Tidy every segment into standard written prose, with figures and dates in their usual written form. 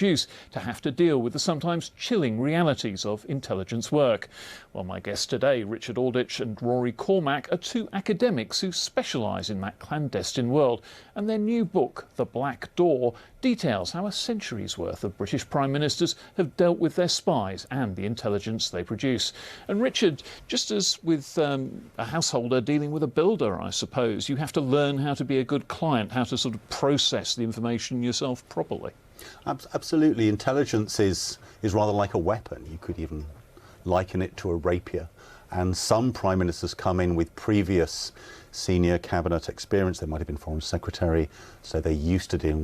to have to deal with the sometimes chilling realities of intelligence work. Well, my guests today, Richard Aldrich and Rory Cormac, are two academics who specialise in that clandestine world, and their new book, The Black Door, details how a century's worth of British Prime Ministers have dealt with their spies and the intelligence they produce. And Richard, just as with a householder dealing with a builder, I suppose, you have to learn how to be a good client, how to sort of process the information yourself properly. Absolutely. Intelligence is rather like a weapon. You could even liken it to a rapier. And some prime ministers come in with previous senior cabinet experience. They might have been foreign secretary, so they're used to dealing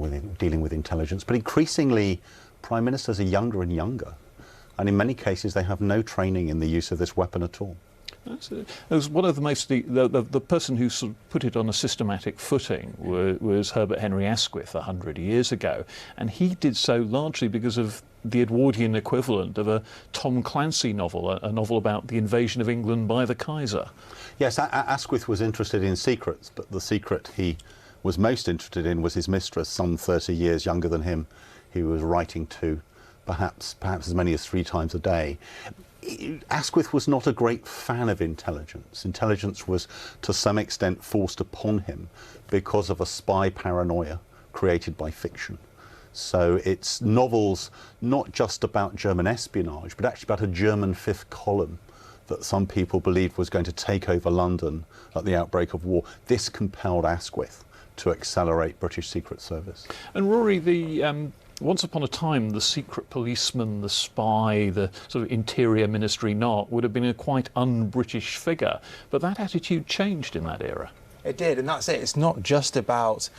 with intelligence. But increasingly, prime ministers are younger and younger. And in many cases, they have no training in the use of this weapon at all. It was one of the person who sort of put it on a systematic footing was Herbert Henry Asquith 100 years ago, and he did so largely because of the Edwardian equivalent of a Tom Clancy novel, a novel about the invasion of England by the Kaiser. Yes, Asquith was interested in secrets, but the secret he was most interested in was his mistress, some 30 years younger than him, he was writing to perhaps as many as 3 times a day. Asquith was not a great fan of intelligence. Intelligence was to some extent forced upon him because of a spy paranoia created by fiction. So it's novels not just about German espionage, but actually about a German fifth column that some people believed was going to take over London at the outbreak of war. This compelled Asquith to accelerate British Secret Service. And Rory, once upon a time, the secret policeman, the spy, the sort of interior ministry narc would have been a quite un-British figure, but that attitude changed in that era. It did, and that's it. It's not just about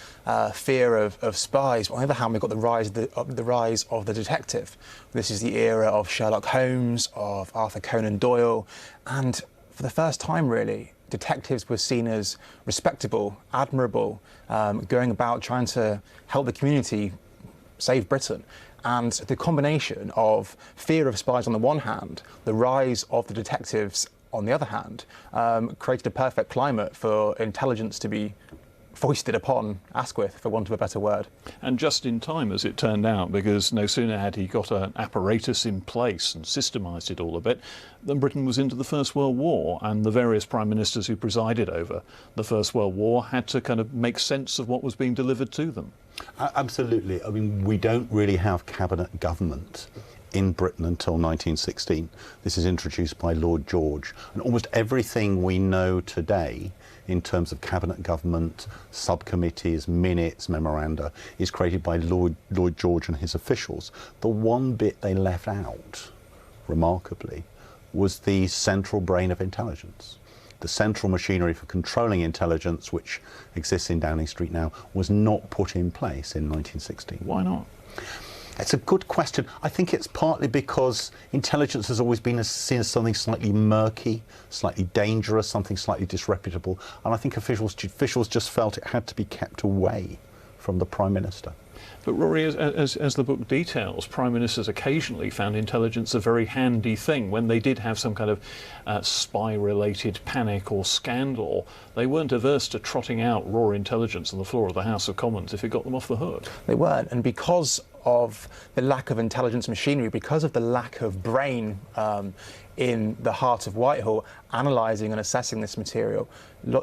fear of spies. On the other hand, we've got the rise of the detective. This is the era of Sherlock Holmes, of Arthur Conan Doyle, and for the first time, really, detectives were seen as respectable, admirable, going about trying to help the community save Britain. And the combination of fear of spies on the one hand, the rise of the detectives on the other hand, created a perfect climate for intelligence to be foisted upon Asquith, for want of a better word. And just in time, as it turned out, because no sooner had he got an apparatus in place and systemised it all a bit, than Britain was into the First World War, and the various prime ministers who presided over the First World War had to kind of make sense of what was being delivered to them. Absolutely. I mean, we don't really have cabinet government in Britain until 1916. This is introduced by Lord George, and almost everything we know today in terms of cabinet government, subcommittees, minutes, memoranda, is created by Lord George and his officials. The one bit they left out, remarkably, was the central brain of intelligence. The central machinery for controlling intelligence, which exists in Downing Street now, was not put in place in 1916. Why not? It's a good question. I think it's partly because intelligence has always been seen as something slightly murky, slightly dangerous, something slightly disreputable, and I think officials just felt it had to be kept away from the Prime Minister. But Rory, as the book details, prime ministers occasionally found intelligence a very handy thing. When they did have some kind of spy-related panic or scandal, they weren't averse to trotting out raw intelligence on the floor of the House of Commons if it got them off the hook. They weren't, and because of the lack of intelligence machinery, because of the lack of brain in the heart of Whitehall, analysing and assessing this material,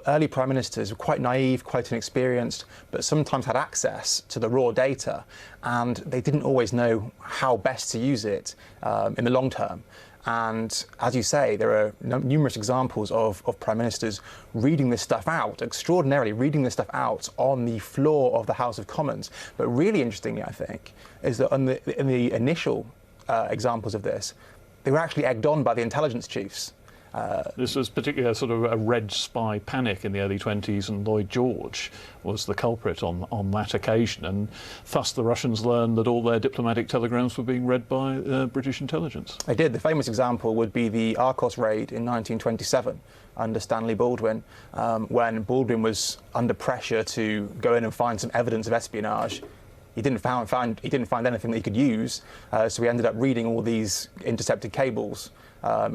early prime ministers were quite naive, quite inexperienced, but sometimes had access to the raw data, and they didn't always know how best to use it in the long term. And as you say, there are numerous examples of prime ministers reading this stuff out, extraordinarily reading this stuff out on the floor of the House of Commons. But really interestingly, I think, is that in the initial examples of this, they were actually egged on by the intelligence chiefs. This was particularly a sort of a red spy panic in the early 20s, and Lloyd George was the culprit on that occasion, and thus the Russians learned that all their diplomatic telegrams were being read by British intelligence. They did. The famous example would be the Arcos raid in 1927 under Stanley Baldwin, when Baldwin was under pressure to go in and find some evidence of espionage. He didn't find anything that he could use, so he ended up reading all these intercepted cables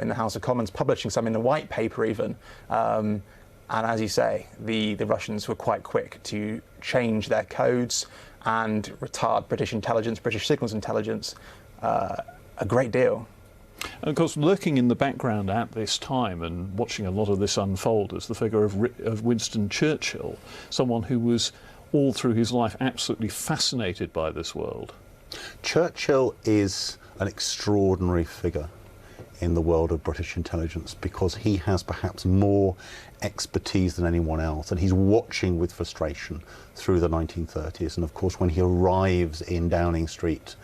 in the House of Commons, publishing some in the white paper even. And as you say, the Russians were quite quick to change their codes and retard British intelligence, British signals intelligence, a great deal. And of course, lurking in the background at this time and watching a lot of this unfold is the figure of Winston Churchill, someone who was all through his life absolutely fascinated by this world. Churchill is an extraordinary figure in the world of British intelligence because he has perhaps more expertise than anyone else, and he's watching with frustration through the 1930s. And of course, when he arrives in Downing Street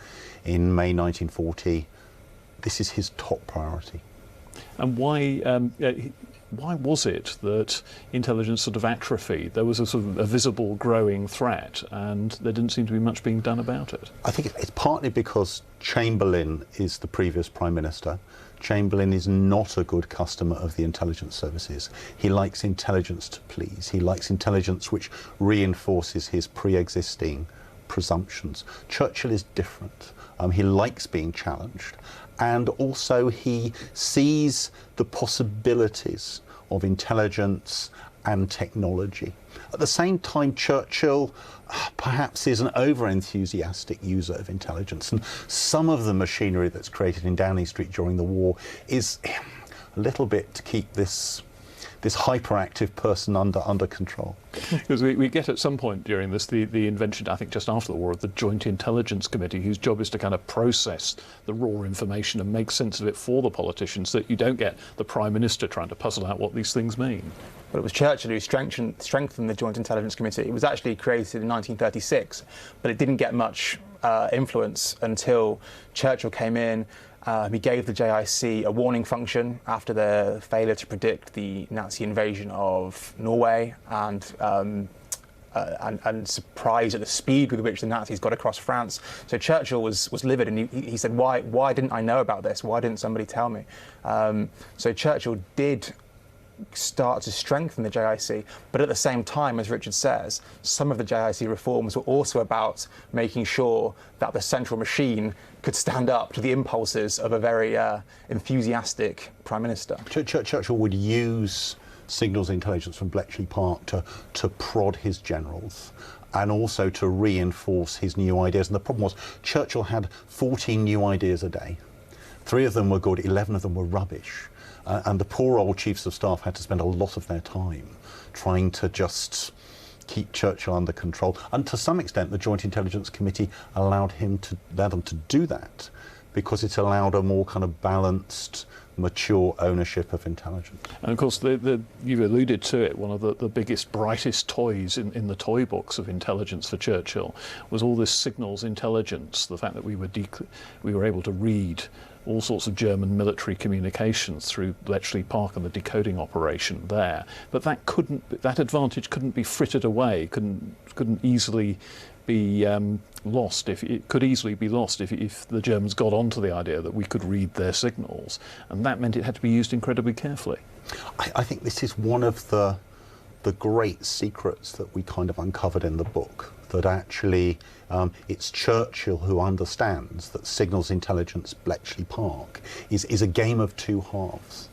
in May 1940, this is his top priority. And why was it that intelligence sort of atrophied? There was a sort of a visible growing threat, and there didn't seem to be much being done about it. I think it's partly because Chamberlain is the previous Prime Minister. Chamberlain is not a good customer of the intelligence services. He likes intelligence to please. He likes intelligence which reinforces his pre-existing presumptions. Churchill is different. He likes being challenged, and also he sees the possibilities of intelligence and technology. At the same time, Churchill perhaps is an over-enthusiastic user of intelligence, and some of the machinery that's created in Downing Street during the war is a little bit to keep this hyperactive person under control. Because we get at some point during this the invention, I think just after the war, of the Joint Intelligence Committee, whose job is to kind of process the raw information and make sense of it for the politicians, so that you don't get the Prime Minister trying to puzzle out what these things mean. But it was Churchill who strengthened the Joint Intelligence Committee. It was actually created in 1936, but it didn't get much influence until Churchill came in. He gave the JIC a warning function after their failure to predict the Nazi invasion of Norway, and surprised at the speed with which the Nazis got across France. So Churchill was livid, and he said, why didn't I know about this? Why didn't somebody tell me? So Churchill did start to strengthen the JIC, but at the same time, as Richard says, some of the JIC reforms were also about making sure that the central machine could stand up to the impulses of a very enthusiastic Prime Minister. Churchill would use signals intelligence from Bletchley Park to prod his generals and also to reinforce his new ideas. And the problem was Churchill had 14 new ideas a day. 3 of them were good, 11 of them were rubbish. And the poor old chiefs of staff had to spend a lot of their time trying to just keep Churchill under control. And to some extent, the Joint Intelligence Committee allowed them to do that because it allowed a more kind of balanced, mature ownership of intelligence. And of course, you've alluded to it, one of the biggest, brightest toys in the toy box of intelligence for Churchill was all this signals intelligence, the fact that we were able to read all sorts of German military communications through Bletchley Park and the decoding operation there. But that advantage couldn't be frittered away, couldn't easily be lost. It could easily be lost if the Germans got onto the idea that we could read their signals, and that meant it had to be used incredibly carefully. I think this is one of the great secrets that we kind of uncovered in the book, that actually it's Churchill who understands that signals intelligence Bletchley Park is a game of two halves.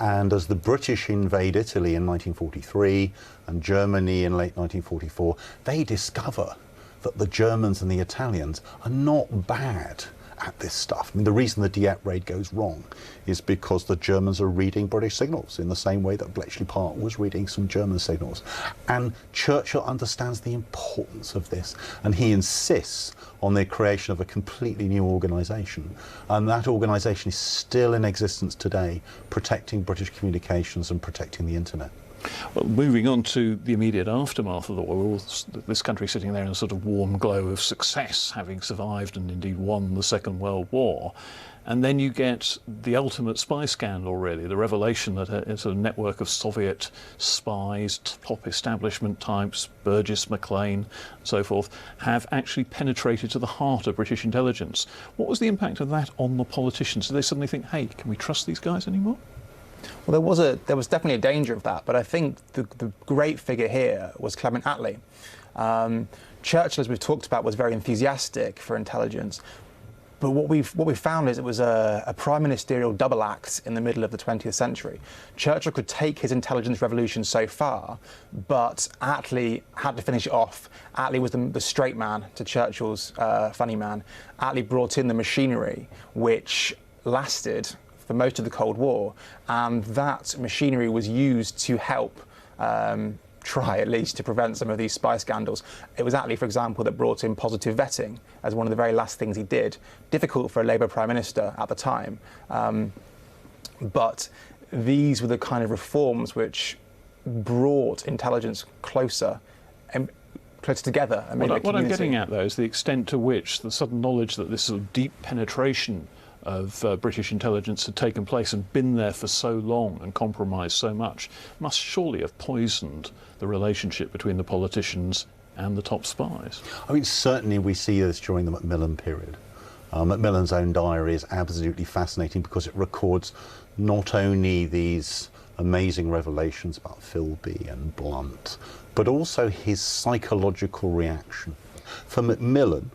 And as the British invade Italy in 1943 and Germany in late 1944, they discover that the Germans and the Italians are not bad at this stuff. I mean, the reason the Dieppe raid goes wrong is because the Germans are reading British signals in the same way that Bletchley Park was reading some German signals. And Churchill understands the importance of this, and he insists on the creation of a completely new organisation. And that organisation is still in existence today, protecting British communications and protecting the internet. Well, moving on to the immediate aftermath of the war, this country sitting there in a sort of warm glow of success, having survived and indeed won the Second World War. And then you get the ultimate spy scandal, really, the revelation that it's a network of Soviet spies, top establishment types, Burgess, Macmillan, and so forth, have actually penetrated to the heart of British intelligence. What was the impact of that on the politicians? Did they suddenly think, hey, can we trust these guys anymore? Well, there was definitely a danger of that, but I think the great figure here was Clement Attlee. Churchill, as we've talked about, was very enthusiastic for intelligence, But what we've found is it was a prime ministerial double act in the middle of the 20th century. Churchill could take his intelligence revolution so far, but Attlee had to finish it off. Attlee was the straight man to Churchill's funny man. Attlee brought in the machinery, which lasted for most of the Cold War, and that machinery was used to help try at least to prevent some of these spy scandals. It was Attlee, for example, that brought in positive vetting as one of the very last things he did. Difficult for a Labour Prime Minister at the time. But these were the kind of reforms which brought intelligence closer together. And what I'm getting at, though, is the extent to which the sudden knowledge that this sort of deep penetration of British intelligence had taken place and been there for so long and compromised so much must surely have poisoned the relationship between the politicians and the top spies. I mean, certainly we see this during the Macmillan period. Macmillan's own diary is absolutely fascinating because it records not only these amazing revelations about Philby and Blunt, but also his psychological reaction. For Macmillan,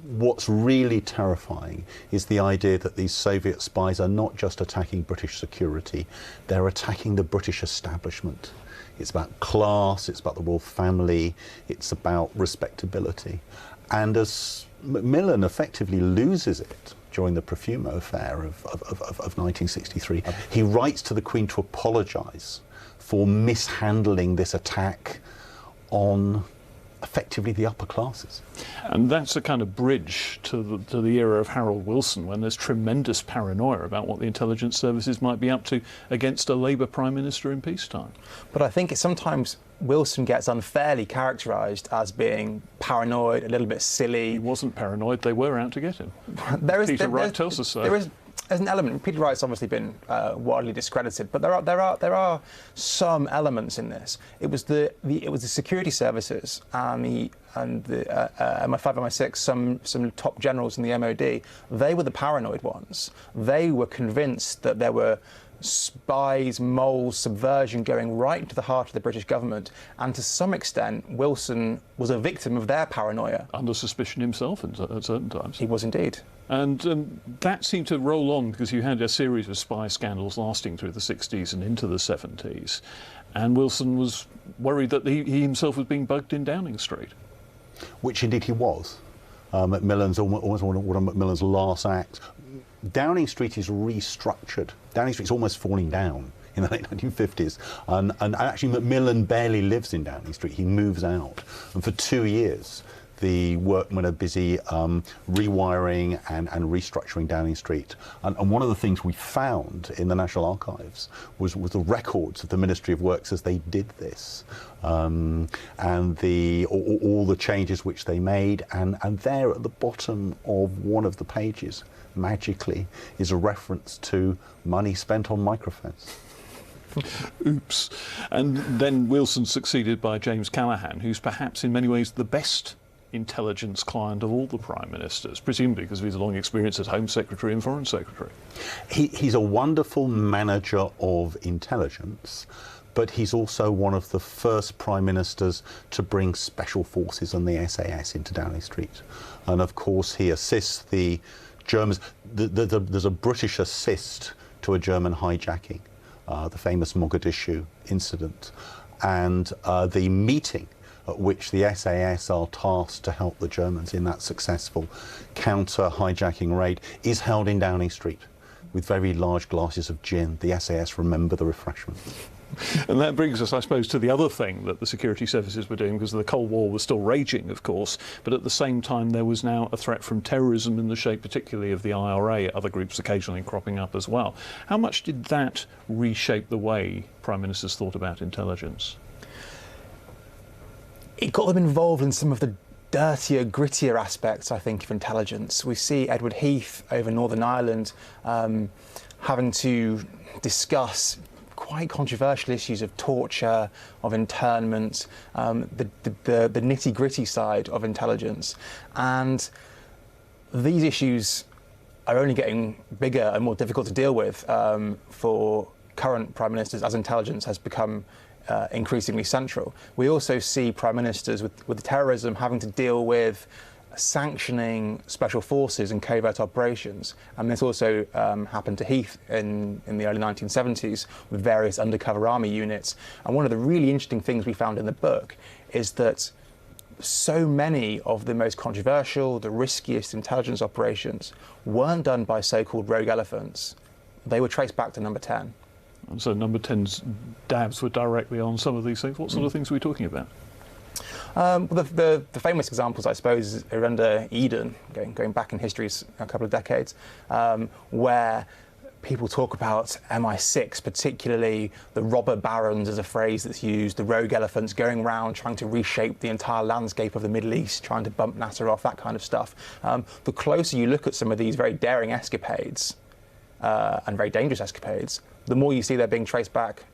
what's really terrifying is the idea that these Soviet spies are not just attacking British security, they're attacking the British establishment. It's about class, it's about the royal family, it's about respectability. And as Macmillan effectively loses it during the Profumo affair of 1963, he writes to the Queen to apologise for mishandling this attack on effectively the upper classes. And that's a kind of bridge to the era of Harold Wilson, when there's tremendous paranoia about what the intelligence services might be up to against a Labour Prime Minister in peacetime. But I think sometimes Wilson gets unfairly characterised as being paranoid, a little bit silly. He wasn't paranoid, they were out to get him. Peter Wright tells us so. There's an element. Peter Wright's obviously been widely discredited, but there are some elements in this. It was the security services and MI5, MI6, some top generals in the MOD. They were the paranoid ones. They were convinced that there were spies, moles, subversion going right into the heart of the British government, and to some extent Wilson was a victim of their paranoia. Under suspicion himself at certain times. He was indeed. And that seemed to roll on because you had a series of spy scandals lasting through the 60s and into the 70s, and Wilson was worried that he himself was being bugged in Downing Street. Which indeed he was. Macmillan's almost one of Macmillan's last acts. Downing Street is restructured. Downing Street's almost falling down in the late 1950s. And actually Macmillan barely lives in Downing Street. He moves out. And for 2 years, the workmen are busy rewiring and restructuring Downing Street. And one of the things we found in the National Archives was the records of the Ministry of Works as they did this. And all the changes which they made. And there at the bottom of one of the pages, magically, is a reference to money spent on microphones. Oops. And then Wilson succeeded by James Callaghan, who's perhaps in many ways the best intelligence client of all the prime ministers, presumably because of his long experience as Home Secretary and Foreign Secretary. He's a wonderful manager of intelligence, but he's also one of the first prime ministers to bring special forces and the SAS into Downing Street. And of course he assists the Germans. There's a British assist to a German hijacking, the famous Mogadishu incident, and the meeting at which the SAS are tasked to help the Germans in that successful counter-hijacking raid is held in Downing Street with very large glasses of gin. The SAS remember the refreshments. And that brings us, I suppose, to the other thing that the security services were doing, because the Cold War was still raging, of course, but at the same time there was now a threat from terrorism in the shape particularly of the IRA, other groups occasionally cropping up as well. How much did that reshape the way prime ministers thought about intelligence? It got them involved in some of the dirtier, grittier aspects, I think, of intelligence. We see Edward Heath over Northern Ireland having to discuss quite controversial issues of torture, of internment, the nitty-gritty side of intelligence. And these issues are only getting bigger and more difficult to deal with for current prime ministers as intelligence has become increasingly central. We also see prime ministers with terrorism having to deal with sanctioning special forces and covert operations. And this also happened to Heath in the early 1970s with various undercover army units. And one of the really interesting things we found in the book is that so many of the most controversial, the riskiest intelligence operations weren't done by so-called rogue elephants. They were traced back to number 10. And so number 10's dabs were directly on some of these things. What sort of things are we talking about? The famous examples, I suppose, are under Eden, going back in history a couple of decades, where people talk about MI6, particularly the robber barons as a phrase that's used, the rogue elephants going around trying to reshape the entire landscape of the Middle East, trying to bump Nasser off, that kind of stuff. The closer you look at some of these very daring escapades and very dangerous escapades, the more you see they're being traced back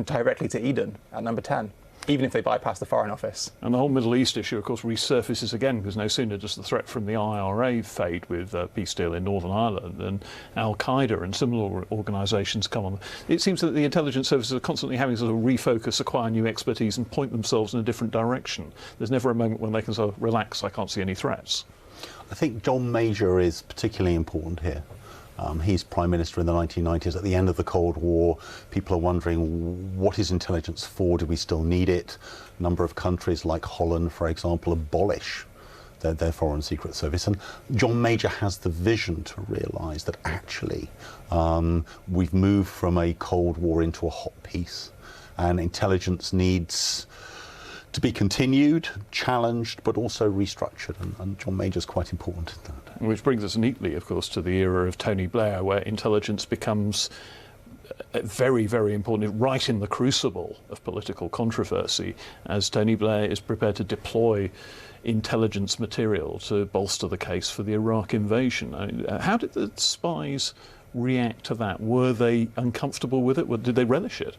directly to Eden at number 10. Even if they bypass the Foreign Office. And the whole Middle East issue, of course, resurfaces again, because no sooner does the threat from the IRA fade with peace deal in Northern Ireland than Al-Qaeda and similar organisations come on. It seems that the intelligence services are constantly having to sort of refocus, acquire new expertise and point themselves in a different direction. There's never a moment when they can sort of relax, I can't see any threats. I think John Major is particularly important here. He's Prime Minister in the 1990s. At the end of the Cold War, people are wondering, what is intelligence for? Do we still need it? A number of countries like Holland, for example, abolish their foreign secret service. And John Major has the vision to realise that actually we've moved from a Cold War into a hot peace, and intelligence needs to be continued, challenged, but also restructured, and John Major's quite important in that. Which brings us neatly, of course, to the era of Tony Blair, where intelligence becomes very, very important, right in the crucible of political controversy, as Tony Blair is prepared to deploy intelligence material to bolster the case for the Iraq invasion. I mean, how did the spies react to that? Were they uncomfortable with it? Did they relish it?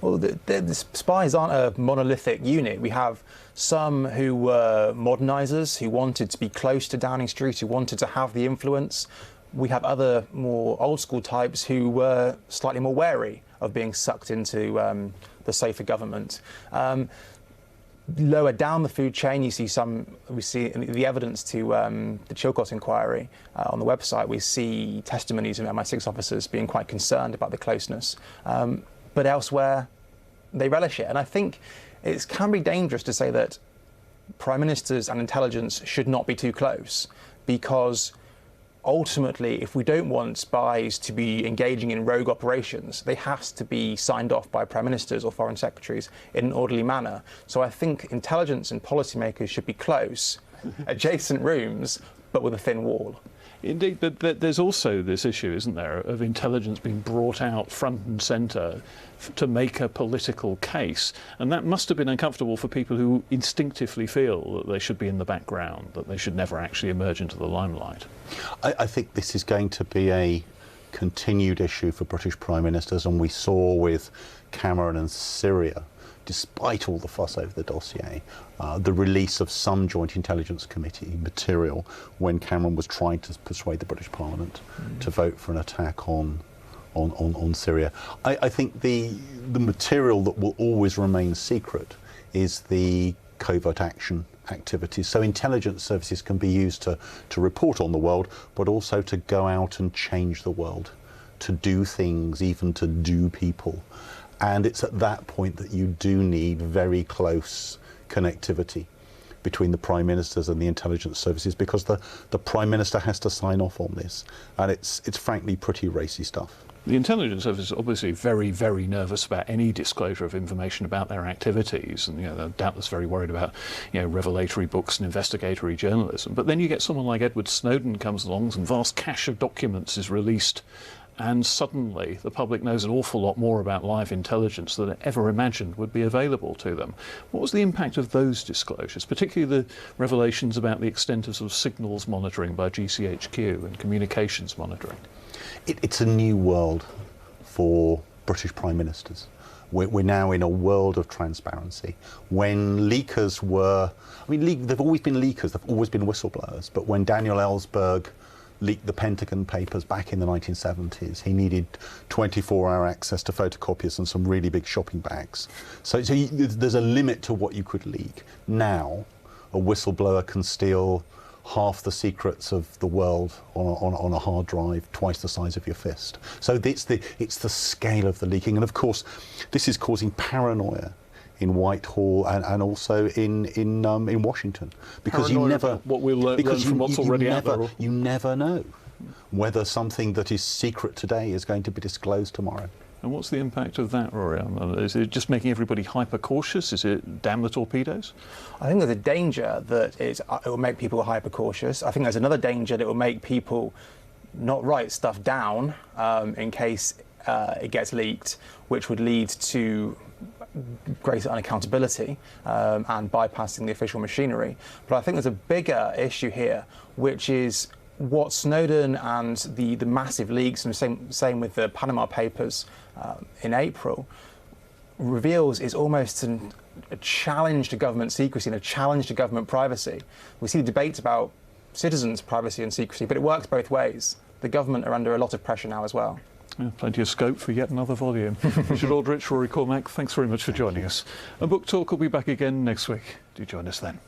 Well, the spies aren't a monolithic unit. We have some who were modernisers, who wanted to be close to Downing Street, who wanted to have the influence. We have other more old-school types who were slightly more wary of being sucked into the safer government. Lower down the food chain, we see the evidence to the Chilcot inquiry on the website. We see testimonies of MI6 officers being quite concerned about the closeness. But elsewhere, they relish it. And I think it can be dangerous to say that prime ministers and intelligence should not be too close, because ultimately, if we don't want spies to be engaging in rogue operations, they have to be signed off by prime ministers or foreign secretaries in an orderly manner. So I think intelligence and policymakers should be close, adjacent rooms, but with a thin wall. Indeed, but there's also this issue, isn't there, of intelligence being brought out front and centre to make a political case. And that must have been uncomfortable for people who instinctively feel that they should be in the background, that they should never actually emerge into the limelight. I think this is going to be a continued issue for British Prime Ministers, and we saw with Cameron and Syria, despite all the fuss over the dossier, the release of some Joint Intelligence Committee material when Cameron was trying to persuade the British Parliament to vote for an attack on Syria. I think the material that will always remain secret is the covert action activities. So intelligence services can be used to report on the world, but also to go out and change the world, to do things, even to do people. And it's at that point that you do need very close connectivity between the Prime Ministers and the intelligence services, because the Prime Minister has to sign off on this. And it's frankly pretty racy stuff. The intelligence service is obviously very, very nervous about any disclosure of information about their activities, and they're doubtless very worried about revelatory books and investigatory journalism. But then you get someone like Edward Snowden comes along, some vast cache of documents is released, and suddenly the public knows an awful lot more about live intelligence than it ever imagined would be available to them. What was the impact of those disclosures, particularly the revelations about the extent of sort of signals monitoring by GCHQ and communications monitoring? It's a new world for British Prime Ministers. We're now in a world of transparency. When leakers were, they've always been leakers, they've always been whistleblowers, but when Daniel Ellsberg leaked the Pentagon Papers back in the 1970s, he needed 24-hour access to photocopiers and some really big shopping bags. So there's a limit to what you could leak. Now, a whistleblower can steal half the secrets of the world on a hard drive, twice the size of your fist. So it's the scale of the leaking, and of course, this is causing paranoia in Whitehall and also in Washington, because Paranoia you never about what we'll learn from what's already out there. You never know whether something that is secret today is going to be disclosed tomorrow. And what's the impact of that, Rory? Is it just making everybody hyper cautious? Is it damn the torpedoes? I think there's a danger that it will make people hyper cautious. I think there's another danger that it will make people not write stuff down in case it gets leaked, which would lead to greater unaccountability and bypassing the official machinery. But I think there's a bigger issue here, which is what Snowden and the massive leaks, and same with the Panama Papers in April, reveals is almost a challenge to government secrecy and a challenge to government privacy. We see the debates about citizens' privacy and secrecy, but it works both ways. The government are under a lot of pressure now as well. Yeah, plenty of scope for yet another volume. Richard Aldrich, Rory Cormac, thanks very much for joining us. And Book Talk will be back again next week. Do join us then.